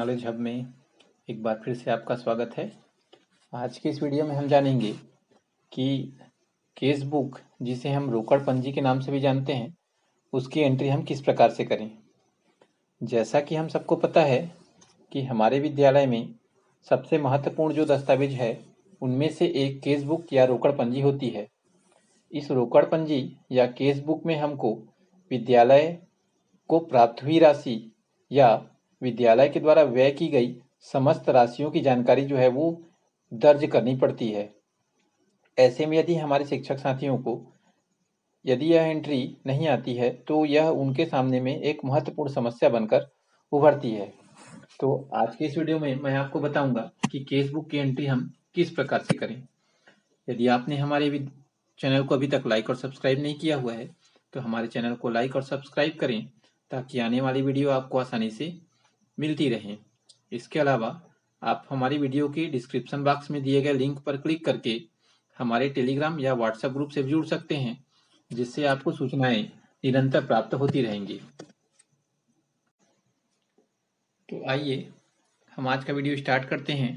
Knowledge hub में एक बार फिर से आपका स्वागत है। आज के इस वीडियो में हम जानेंगे कि केस बुक, जिसे हम रोकड़ पंजी के नाम से भी जानते हैं, उसकी एंट्री हम किस प्रकार से करें। जैसा कि हम सबको पता है कि हमारे विद्यालय में सबसे महत्वपूर्ण जो दस्तावेज है उनमें से एक केस बुक या रोकड़ पंजी होती है। इस रोकड़ पंजी या केस बुक में हमको विद्यालय को प्राप्त हुई राशि या विद्यालय के द्वारा व्यय की गई समस्त राशियों की जानकारी जो है वो दर्ज करनी पड़ती है। ऐसे में यदि हमारे शिक्षक साथियों को यदि यह एंट्री नहीं आती है तो यह उनके सामने में एक महत्वपूर्ण समस्या बनकर उभरती है। तो आज के इस वीडियो में मैं आपको बताऊंगा कि केस बुक की एंट्री हम किस प्रकार से करें। यदि आपने हमारे चैनल को अभी तक लाइक और सब्सक्राइब नहीं किया हुआ है तो हमारे चैनल को लाइक और सब्सक्राइब करें ताकि आने वाली वीडियो आपको आसानी से मिलती रहें। इसके अलावा आप हमारी वीडियो के डिस्क्रिप्शन बॉक्स में दिए गए लिंक पर क्लिक करके हमारे टेलीग्राम या व्हाट्सएप ग्रुप से जुड़ सकते हैं, जिससे आपको सूचनाएं निरंतर प्राप्त होती रहेंगी। तो आइए हम आज का वीडियो स्टार्ट करते हैं।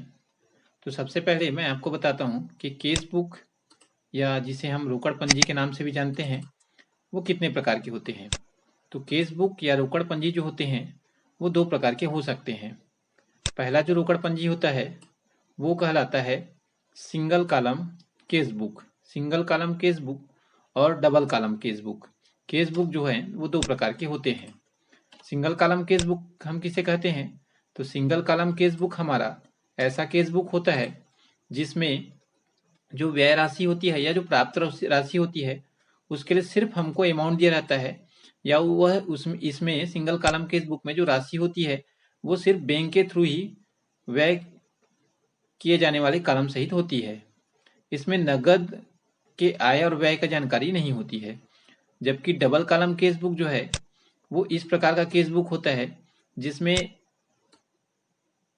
तो सबसे पहले मैं आपको बताता हूं कि केस बुक या जिसे हम रोकड़ पंजी के नाम से भी जानते हैं वो कितने प्रकार के होते हैं। तो केस बुक या रोकड़ पंजी जो होते हैं वो दो प्रकार के हो सकते हैं। पहला जो रोकड़ पंजी होता है वो कहलाता है single column cash book. Single column cash book और double column cash book. Cash book जो है वो दो प्रकार के होते हैं। सिंगल कॉलम केस बुक हम किसे कहते हैं? तो सिंगल कॉलम केस बुक हमारा ऐसा केस बुक होता है जिसमें जो व्यय राशि होती है या जो प्राप्त राशि होती है उसके लिए सिर्फ हमको अमाउंट दिया रहता है, या वह उसमें इसमें सिंगल कॉलम केस बुक में जो राशि होती है वो सिर्फ बैंक के थ्रू ही व्यय किए जाने वाले कॉलम सहित होती है। इसमें नगद के आय और व्यय का जानकारी नहीं होती है। जबकि डबल कॉलम केस बुक जो है वो इस प्रकार का केस बुक होता है जिसमें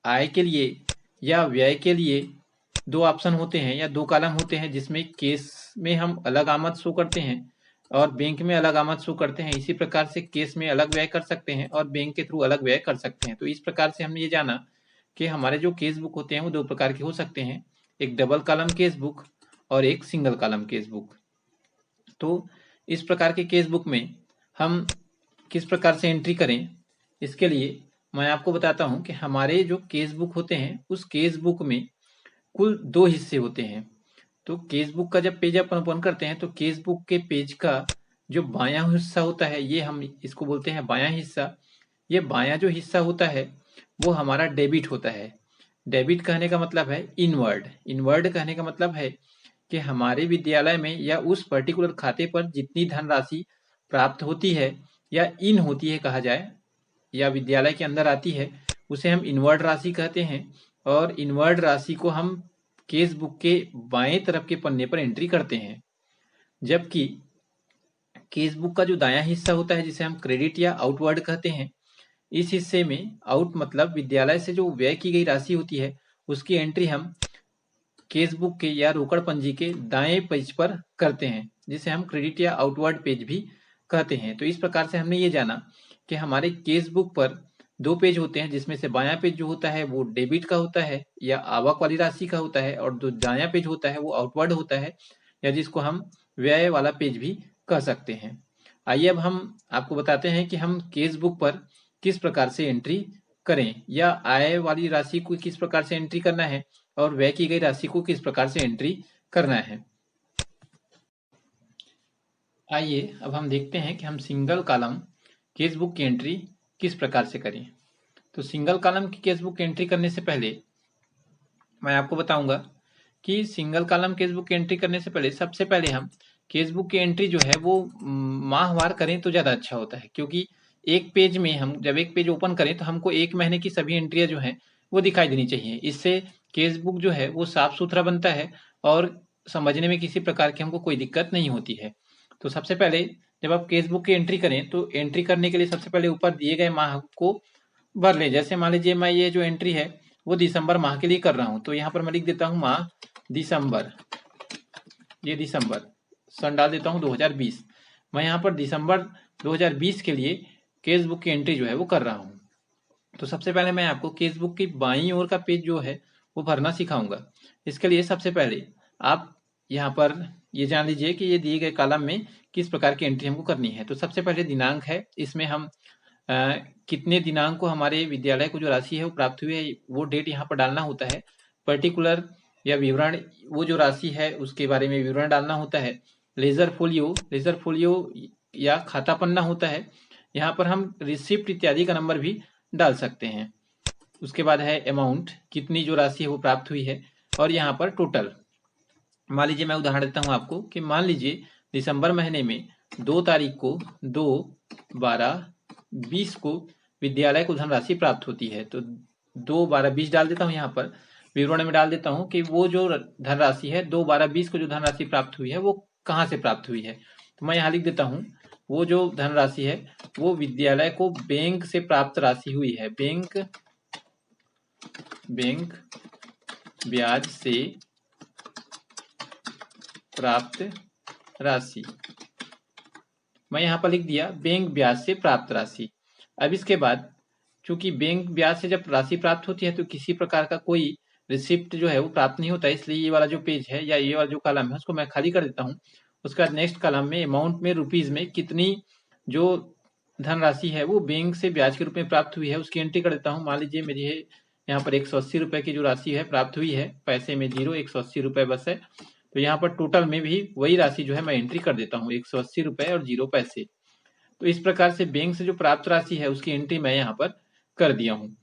आय के लिए या व्यय के लिए दो ऑप्शन होते हैं या दो कॉलम होते हैं, जिसमें केस में हम अलग आमद शो करते हैं और बैंक में अलग आमद शो करते हैं। इसी प्रकार से केस में अलग व्यय कर सकते हैं और बैंक के थ्रू अलग व्यय कर सकते हैं। तो इस प्रकार से हमने ये जाना कि हमारे जो केस बुक होते हैं वो दो प्रकार के हो सकते हैं, एक डबल कॉलम केस बुक और एक सिंगल कॉलम केस बुक। तो इस प्रकार के केस बुक में हम किस प्रकार से एंट्री करें, इसके लिए मैं आपको बताता हूं कि हमारे जो केस बुक होते हैं उस केस बुक में कुल दो हिस्से होते हैं। तो केस बुक का जब पेज अपन ओपन करते हैं तो केस बुक के पेज का जो बायां हिस्सा होता है ये हम इसको बोलते हैं बायां हिस्सा। ये बायां जो हिस्सा होता है वो हमारा डेबिट होता है। डेबिट कहने का मतलब है इनवर्ड। इनवर्ड कहने का मतलब है कि हमारे विद्यालय में या उस पर्टिकुलर खाते पर जितनी धनराशि प्राप्त होती है या इन होती है कहा जाए, या विद्यालय के अंदर आती है, उसे हम इनवर्ड राशि कहते हैं। और इनवर्ड राशि को हम केस बुक के बाएं तरफ के पन्ने पर एंट्री करते हैं। जबकि केस बुक का जो दायां हिस्सा होता है जिसे हम क्रेडिट या आउटवर्ड कहते हैं, इस हिस्से में आउट मतलब विद्यालय से जो व्यय की गई राशि होती है उसकी एंट्री हम केस बुक के या रोकड़ पंजी के दाएं पेज पर करते हैं, जिसे हम क्रेडिट या आउटवर्ड पेज भी कहते हैं। तो इस प्रकार से हमने ये जाना कि हमारे केस बुक पर दो पेज होते हैं, जिसमें से बायां पेज जो होता है वो डेबिट का होता है या आवक वाली राशि का होता है, और जो दायां पेज होता है वो आउटवर्ड होता है या जिसको हम व्यय वाला पेज भी कह सकते हैं। आइए अब हम आपको बताते हैं कि हम केस बुक पर किस प्रकार से एंट्री करें, या आय वाली राशि को किस प्रकार से एंट्री करना है और व्यय की गई राशि को किस प्रकार से एंट्री करना है। आइए अब हम देखते हैं कि हम सिंगल कॉलम केस बुक की एंट्री किस प्रकार से करें। तो सिंगल कॉलम की केस बुक एंट्री करने से पहले मैं आपको बताऊंगा कि single column cash book entry करने से पहले सबसे पहले हम केस बुक की एंट्री जो है वो माहवार करें तो ज़्यादा अच्छा होता है, क्योंकि एक पेज में हम जब एक पेज ओपन करें तो हमको एक महीने की सभी एंट्रियां जो हैं वो दिखाई देनी चाहिए। इससे केस बुक जो है वो साफ सुथरा बनता है और समझने में किसी प्रकार की हमको कोई दिक्कत नहीं होती है। तो सबसे पहले जब आप केस बुक की एंट्री करें तो एंट्री करने के लिए सबसे पहले ऊपर दिए गए माह को भर लें। जैसे मान लीजिए मैं ये जो एंट्री है वो दिसंबर माह के लिए कर रहा हूँ, तो यहाँ पर मैं लिख देता हूँ माह दिसंबर। ये दिसंबर सन डाल देता हूँ 2020। मैं यहाँ पर दिसंबर 2020 के लिए केस बुक की एंट्री जो है वो कर रहा हूँ। तो सबसे पहले मैं आपको केस बुक की बाईं ओर का पेज जो है वो भरना सिखाऊंगा। इसके लिए सबसे पहले आप यहाँ पर ये जान लीजिए कि ये दिए गए कॉलम में किस प्रकार की एंट्री हमको करनी है। तो सबसे पहले दिनांक है, इसमें हम कितने दिनांक को हमारे विद्यालय को जो राशि है वो प्राप्त हुई है वो डेट यहाँ पर डालना होता है। पर्टिकुलर या विवरण, वो जो राशि है उसके बारे में विवरण डालना होता है। लेजर फोलियो या खाता पन्ना होता है, यहाँ पर हम रिसिप्ट इत्यादि का नंबर भी डाल सकते हैं। उसके बाद है अमाउंट, कितनी जो राशि है वो प्राप्त हुई है, और यहाँ पर टोटल। मान लीजिए मैं उदाहरण देता हूँ आपको कि मान लीजिए दिसंबर महीने में 2 तारीख को 2/12/20 को विद्यालय को धनराशि प्राप्त होती है। तो 2/12/20 डाल देता हूँ, यहाँ पर विवरण में डाल देता हूँ कि वो जो धनराशि है 2/12/20 को जो धनराशि प्राप्त हुई है वो कहाँ से प्राप्त हुई है। तो मैं यहाँ लिख देता हूँ वो जो धनराशि है वो विद्यालय को बैंक से प्राप्त राशि हुई है। बैंक ब्याज से प्राप्त राशि, मैं यहाँ पर लिख दिया बैंक ब्याज से प्राप्त राशि। अब इसके बाद चूंकि बैंक ब्याज से जब राशि प्राप्त होती है तो किसी प्रकार का कोई रिसिप्ट जो है वो प्राप्त नहीं होता है, इसलिए ये वाला जो पेज है या ये वाला जो कॉलम है उसको मैं खाली कर देता हूँ। उसके बाद नेक्स्ट कॉलम में अमाउंट में रुपीज में कितनी जो धनराशि है वो बैंक से ब्याज के रूप में प्राप्त हुई है उसकी एंट्री कर देता हूँ। मान लीजिए मेरी है यहाँ पर 180 रुपए की जो राशि है प्राप्त हुई है, पैसे में 0, 180 रुपए बस है। तो यहाँ पर टोटल में भी वही राशि जो है मैं एंट्री कर देता हूँ, 180 रुपए और 0 पैसे। तो इस प्रकार से बैंक से जो प्राप्त राशि है उसकी एंट्री मैं यहाँ पर कर दिया हूँ।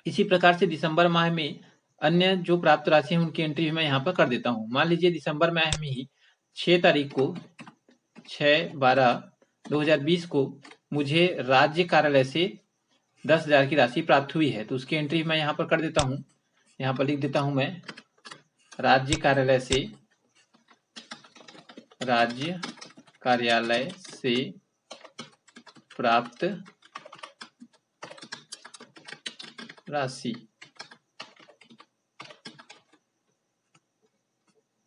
इसी प्रकार से दिसंबर माह में अन्य जो प्राप्त राशि है उनकी एंट्री भी मैं यहाँ पर कर देता हूँ। मान लीजिए दिसंबर माह में ही 6 तारीख को 6/12/2020 को मुझे राज्य कार्यालय से 10,000 की राशि प्राप्त हुई है, तो उसकी एंट्री मैं यहाँ पर कर देता हूँ। यहाँ पर लिख देता हूँ मैं राज्य कार्यालय से प्राप्त राशि।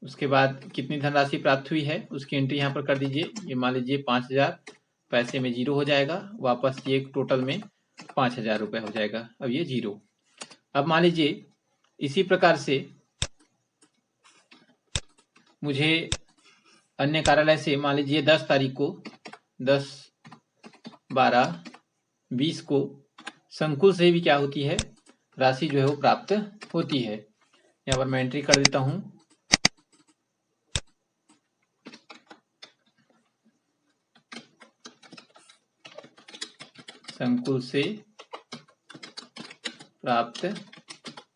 उसके बाद कितनी धनराशि प्राप्त हुई है उसकी एंट्री यहाँ पर कर दीजिए। ये मान लीजिए 5,000, पैसे में 0 हो जाएगा, वापस ये टोटल में 5,000 रुपए हो जाएगा, अब ये 0। अब मान लीजिए इसी प्रकार से मुझे अन्य कार्यालय से मान लीजिए 10 तारीख को 10/12/20 को संकुल से भी क्या होती है राशि जो है वो प्राप्त होती है। यहाँ पर मैं एंट्री कर देता हूँ। संकुल से प्राप्त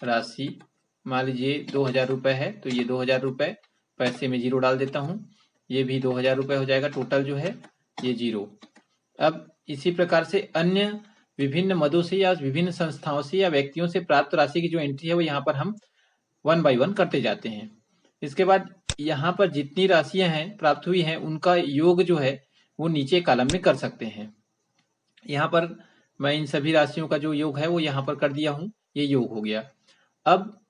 राशि मान लीजिए 2,000 रुपए है, तो ये 2,000 रुपए, पैसे में 0 डाल देता हूँ, ये भी 2,000 रुपए हो जाएगा, टोटल जो है ये 0। अब इसी प्रकार से अन्य विभिन्न मदों से या विभिन्न संस्थाओं से या व्यक्तियों से प्राप्त राशि की जो एंट्री है वो यहाँ पर हम 1 बाय 1 करते जाते हैं। इसके बाद यहाँ पर जितनी राशियां हैं प्राप्त हुई हैं उनका योग जो है वो नीचे कॉलम में कर सकते हैं। यहाँ पर मैं इन सभी राशियों का जो योग है वो यहाँ पर कर दिया हूँ, ये योग हो गया। अब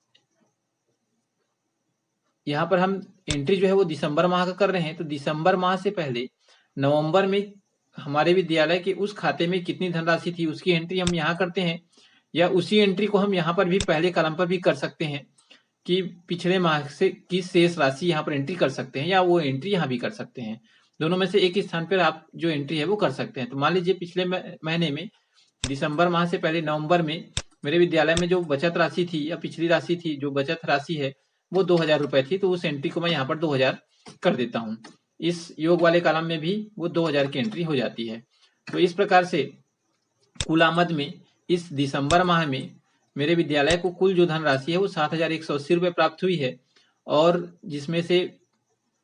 यहाँ पर हम एंट्री जो है वो दिसंबर माह का कर रहे हैं, तो दिसंबर माह से पहले नवंबर में हमारे विद्यालय के उस खाते में कितनी धनराशि थी उसकी एंट्री हम यहाँ करते हैं, या उसी एंट्री को हम यहाँ पर भी पहले कॉलम पर भी कर सकते हैं कि पिछले माह से की शेष राशि यहाँ पर एंट्री कर सकते हैं, या वो एंट्री यहाँ भी कर सकते हैं। दोनों में से एक ही स्थान पर आप जो एंट्री है वो कर सकते हैं। तो मान लीजिए पिछले महीने में दिसंबर माह से पहले नवंबर में मेरे विद्यालय में जो बचत राशि थी या पिछली राशि थी, जो बचत राशि है वो 2,000 रुपए थी, तो उस एंट्री को मैं यहाँ पर 2,000 कर देता हूँ। इस योग वाले कॉलम में भी वो 2,000 की एंट्री हो जाती है। तो इस प्रकार से कुल आमद में इस दिसंबर माह में मेरे विद्यालय को कुल जो धनराशि है वो 7,180 रुपए प्राप्त हुई है, और जिसमें से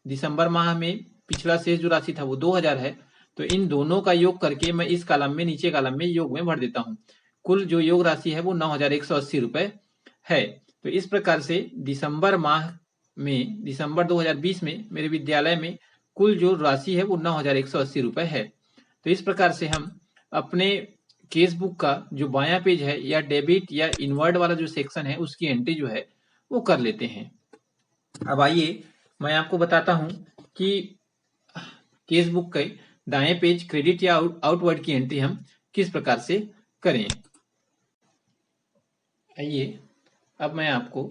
दिसंबर माह में पिछला शेष जो राशि था वो 2,000 है। तो इन दोनों का योग करके मैं इस कॉलम में, नीचे कॉलम में योग में भर देता हूँ। कुल जो योग राशि है वो 9,180 रुपए है। तो इस प्रकार से दिसंबर माह में, दिसंबर 2020 में मेरे विद्यालय में कुल जो राशि है वो 9,180 रुपए है। तो इस प्रकार से हम अपने केस बुक का जो बायां पेज है या डेबिट या इनवर्ड वाला जो सेक्शन है उसकी एंट्री जो है वो कर लेते हैं। अब आइए मैं आपको बताता हूं कि केस बुक के दाएं पेज क्रेडिट या आउटवर्ड की एंट्री हम किस प्रकार से करें। आइए अब मैं आपको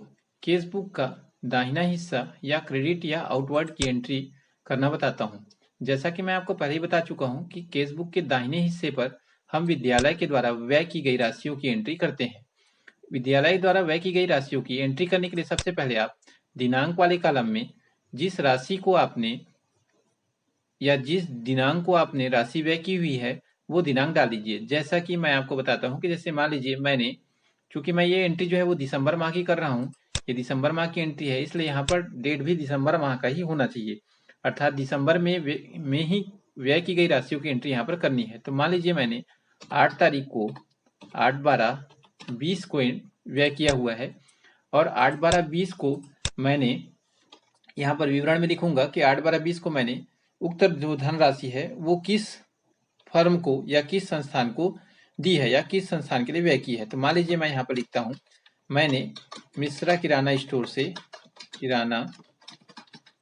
केस बुक का दाहिना हिस्सा या क्रेडिट या आउटवर्ड की एंट्री करना बताता हूँ। जैसा कि मैं आपको पहले ही बता चुका हूँ कि केस बुक के दाहिने हिस्से पर हम विद्यालय के द्वारा व्यय की गई राशियों की एंट्री करते हैं। विद्यालय द्वारा व्यय की गई राशियों की एंट्री करने के लिए सबसे पहले आप दिनांक वाले कॉलम में जिस राशि को आपने या जिस दिनांक को आपने राशि व्यय की हुई है वो दिनांक डाल दीजिए। जैसा कि मैं आपको बताता हूँ कि जैसे मान लीजिए मैंने, चूंकि मैं ये एंट्री जो है वो दिसंबर माह की कर रहा हूँ, ये दिसंबर माह की एंट्री है, इसलिए यहाँ पर डेट भी दिसंबर माह का ही होना चाहिए, अर्थात दिसंबर में ही व्यय की गई राशियों की एंट्री यहाँ पर करनी है। तो मान लीजिए मैंने 8 तारीख को 8/12/20 को व्यय किया हुआ है और 8/12/20 को मैंने यहाँ पर विवरण में लिखूंगा कि 8/12/20 को मैंने उक्त जो धनराशि है वो किस फर्म को या किस संस्थान को दी है या किस संस्थान के लिए व्यय की है। तो मान लीजिए मैं यहाँ पर लिखता हूँ, मैंने मिश्रा किराना स्टोर से किराना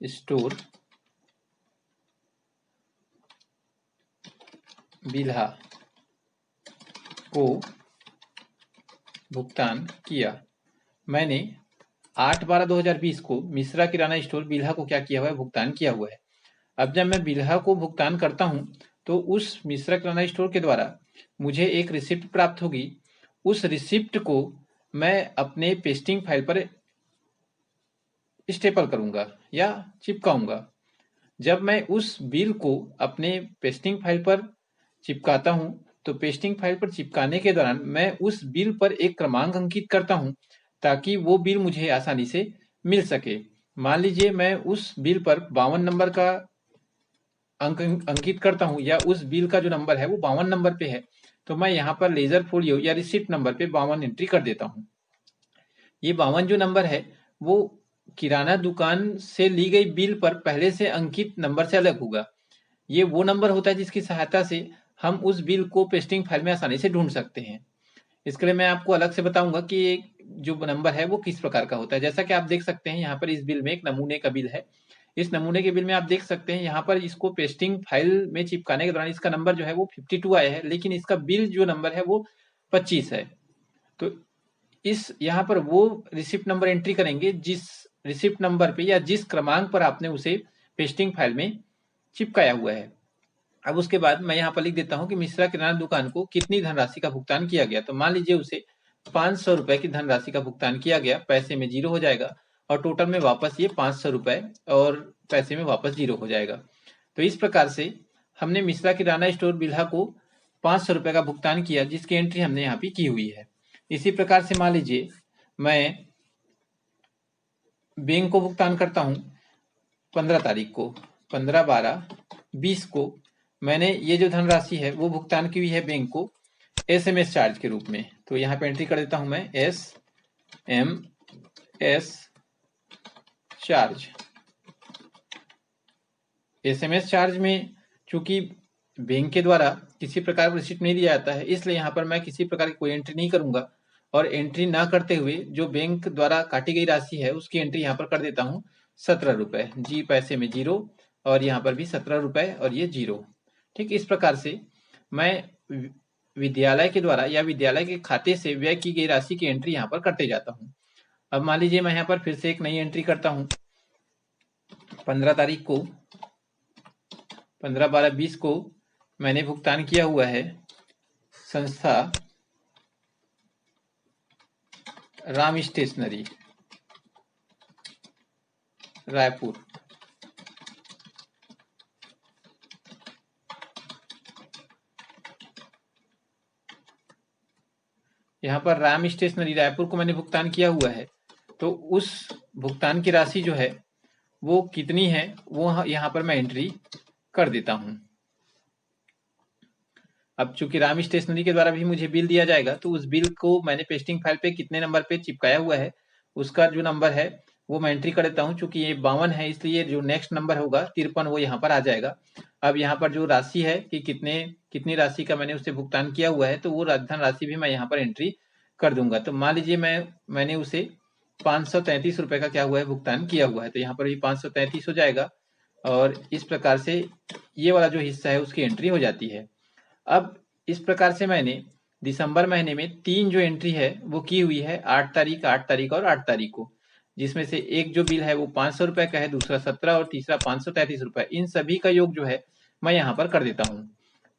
स्टोर बिल्हा को भुगतान किया। मैंने 8/12/2020 को मिश्रा किराना स्टोर बिल्हा को क्या किया हुआ है, भुगतान किया हुआ है। अब जब मैं बिल्हा को भुगतान करता हूं तो उस मिश्रा किराना स्टोर के द्वारा मुझे एक रिसिप्ट प्राप्त होगी। उस रिसिप्ट को मैं अपने पेस्टिंग फाइल पर स्टेपल करूंगा या चिपकाऊंगा। जब मैं उस बिल को अपने पेस्टिंग फाइल पर चिपकाता हूं तो पेस्टिंग फाइल पर चिपकाने के दौरान मैं उस बिल पर एक क्रमांक अंकित करता हूं ताकि वो बिल मुझे आसानी से मिल सके। मान लीजिए मैं उस बिल पर 52 नंबर का अंकित करता हूं या उस बिल का जो नंबर है वो 52 नंबर पे है, तो मैं यहाँ पर लेजर फोलियो या रिसिप्ट नंबर पे 52 एंट्री कर देता हूँ। ये 52 जो नंबर है वो किराना दुकान से ली गई बिल पर पहले से अंकित नंबर से अलग होगा। ये वो नंबर होता है जिसकी सहायता से हम उस बिल को पेस्टिंग फाइल में आसानी से ढूंढ सकते हैं। इसके लिए मैं आपको अलग से बताऊंगा कि जो नंबर है वो किस प्रकार का होता है। जैसा कि आप देख सकते हैं यहाँ पर इस बिल में एक नमूने का बिल है। इस नमूने के बिल में आप देख सकते हैं यहाँ पर इसको पेस्टिंग फाइल में चिपकाने के दौरान इसका नंबर जो है वो 52 आया है, लेकिन इसका बिल जो नंबर है वो 25 है। तो इस यहाँ पर वो रिसिप्ट नंबर एंट्री करेंगे जिस रिसिप्ट नंबर पे या जिस क्रमांक पर आपने उसे पेस्टिंग फाइल में चिपकाया हुआ है। अब उसके बाद मैं यहाँ पर लिख देता हूँ कि मिश्रा किराना दुकान को कितनी धनराशि का भुगतान किया गया। तो मान लीजिए उसे 500 रुपए की धनराशि का भुगतान किया गया, पैसे में 0 हो जाएगा और टोटल में वापस ये 500 रुपए और पैसे में वापस 0 हो जाएगा। तो इस प्रकार से हमने मिश्रा किराना स्टोर बिल्हा को 500 रुपए का भुगतान किया जिसकी एंट्री हमने यहाँ पे की हुई है। इसी प्रकार से मान लीजिए मैं बैंक को भुगतान करता हूँ 15 तारीख को, 15/12/20 को मैंने ये जो धनराशि है वो भुगतान की हुई है बैंक को SMS चार्ज के रूप में। तो यहाँ पे एंट्री कर देता हूं मैं SMS चार्ज। SMS चार्ज में चूंकि बैंक के द्वारा किसी प्रकार का रिसिप्ट नहीं दिया जाता है, इसलिए यहाँ पर मैं किसी प्रकार की कोई एंट्री नहीं करूंगा और एंट्री ना करते हुए जो बैंक द्वारा काटी गई राशि है उसकी एंट्री यहाँ पर कर देता हूँ 17 रुपए। जी पैसे में 0 और यहाँ पर भी 17 रुपए और ये 0। ठीक इस प्रकार से मैं विद्यालय के द्वारा या विद्यालय के खाते से व्यय की गई राशि की एंट्री यहाँ पर करते जाता हूँ। अब मान लीजिए मैं यहाँ पर फिर से एक नई एंट्री करता हूँ। 15 तारीख को 15/12/20 को मैंने भुगतान किया हुआ है संस्था राम स्टेशनरी रायपुर। यहाँ पर राम स्टेशनरी रायपुर को मैंने भुगतान किया हुआ है, तो उस भुगतान की राशि जो है वो कितनी है वो यहाँ पर मैं एंट्री कर देता हूँ। अब चूंकि राम स्टेशनरी के द्वारा भी मुझे बिल दिया जाएगा तो उस बिल को मैंने पेस्टिंग फाइल पे कितने नंबर पे चिपकाया हुआ है उसका जो नंबर है वो मैं एंट्री कर देता हूँ। चूंकि ये 52 है इसलिए जो नेक्स्ट नंबर होगा 53 वो यहाँ पर आ जाएगा। अब यहाँ पर जो राशि है कि कितनी राशि का मैंने उसे भुगतान किया हुआ है तो वो धन राशि भी मैं यहाँ पर एंट्री कर दूंगा। तो मान लीजिए मैंने उसे 533 रुपए का क्या हुआ है, भुगतान किया हुआ है, तो यहाँ पर भी 533 हो जाएगा और इस प्रकार से ये वाला जो हिस्सा है उसकी एंट्री हो जाती है। अब इस प्रकार से मैंने दिसंबर महीने में 3 जो एंट्री है वो की हुई है 8 तारीख, 8 तारीख और 8 तारीख को, जिसमें से एक जो बिल है वो 500 रुपए का है, दूसरा 17 और तीसरा 533 रुपए। इन सभी का योग जो है मैं यहाँ पर कर देता हूँ।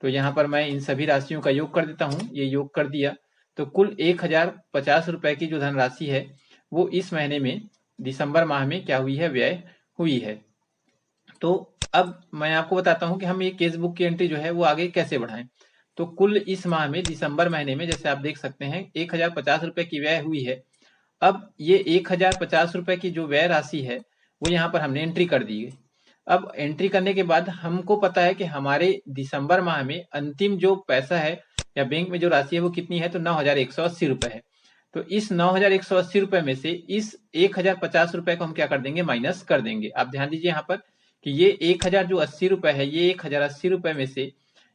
तो यहाँ पर मैं इन सभी राशियों का योग कर देता हूँ। ये योग कर दिया तो कुल 1050 रुपए की जो धनराशि है वो इस महीने में दिसंबर माह में क्या हुई है, व्यय हुई है। तो अब मैं आपको बताता हूँ कि हम ये केस बुक की एंट्री जो है वो आगे कैसे बढ़ाएं। तो कुल इस माह में दिसंबर महीने में जैसे आप देख सकते हैं 1050 रुपए की व्यय हुई है। अब ये 1050 रुपए की जो व्यय राशि है वो यहाँ पर हमने एंट्री कर दी है। अब एंट्री करने के बाद हमको पता है कि हमारे दिसंबर माह में अंतिम जो पैसा है या बैंक में जो राशि है वो कितनी है, तो 9180 रुपए है। तो इस 9180 रुपए में से इस 1050 रुपए को हम क्या कर देंगे, माइनस कर देंगे। आप ध्यान दीजिए यहाँ पर कि ये 1000 जो 80 रुपए है, ये 1080 रुपए में से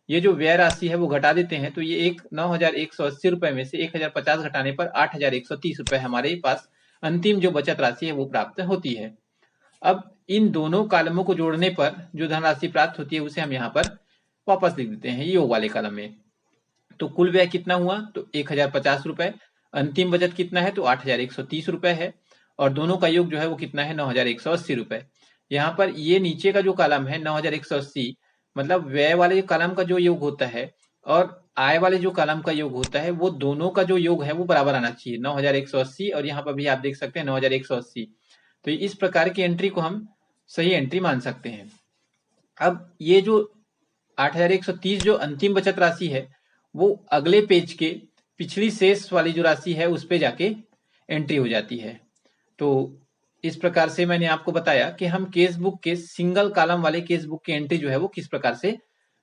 ये जो व्यय राशि है वो घटा देते हैं। तो ये 9180 रुपए में से 1050 घटाने पर 8130 रुपए हमारे पास अंतिम जो बचत राशि है वो प्राप्त होती है। अब इन दोनों कॉलमों को जोड़ने पर जो धनराशि प्राप्त होती है उसे हम यहाँ पर वापस लिख देते हैं योग वाले कॉलम में। तो कुल व्यय कितना हुआ, तो 1050 रुपए। अंतिम बचत कितना है, तो 8130 रुपए है। और दोनों का योग जो है वो कितना है, 9180 रुपए। यहाँ पर ये नीचे का जो कॉलम है 9180, मतलब व्यय वाले कॉलम का जो योग होता है और आय वाले जो कॉलम का योग होता है वो दोनों का जो योग है वो बराबर आना चाहिए, 9180। और यहाँ पर भी आप देख सकते हैं 9180। तो इस प्रकार की एंट्री को हम सही एंट्री मान सकते हैं। अब ये जो 8130 जो अंतिम बचत राशि है वो अगले पेज के पिछली शेष वाली जो राशि है उस पे जाके एंट्री हो जाती है। तो इस प्रकार से मैंने आपको बताया कि हम केस बुक के सिंगल कॉलम वाले केस बुक की एंट्री जो है वो किस प्रकार से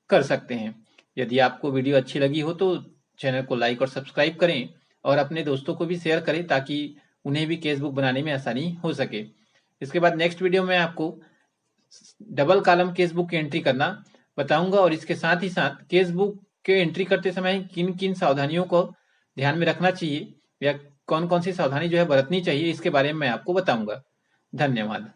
कर सकते हैं। यदि आपको वीडियो अच्छी लगी हो तो चैनल को लाइक और सब्सक्राइब करें और अपने दोस्तों को भी शेयर करें ताकि उन्हें भी केस बुक बनाने में आसानी हो सके। इसके बाद नेक्स्ट वीडियो में आपको डबल कॉलम केस बुक की एंट्री करना बताऊंगा और इसके साथ ही साथ केस बुक के एंट्री करते समय किन किन सावधानियों को ध्यान में रखना चाहिए या कौन कौन सी सावधानी जो है बरतनी चाहिए, इसके बारे में मैं आपको बताऊंगा। धन्यवाद।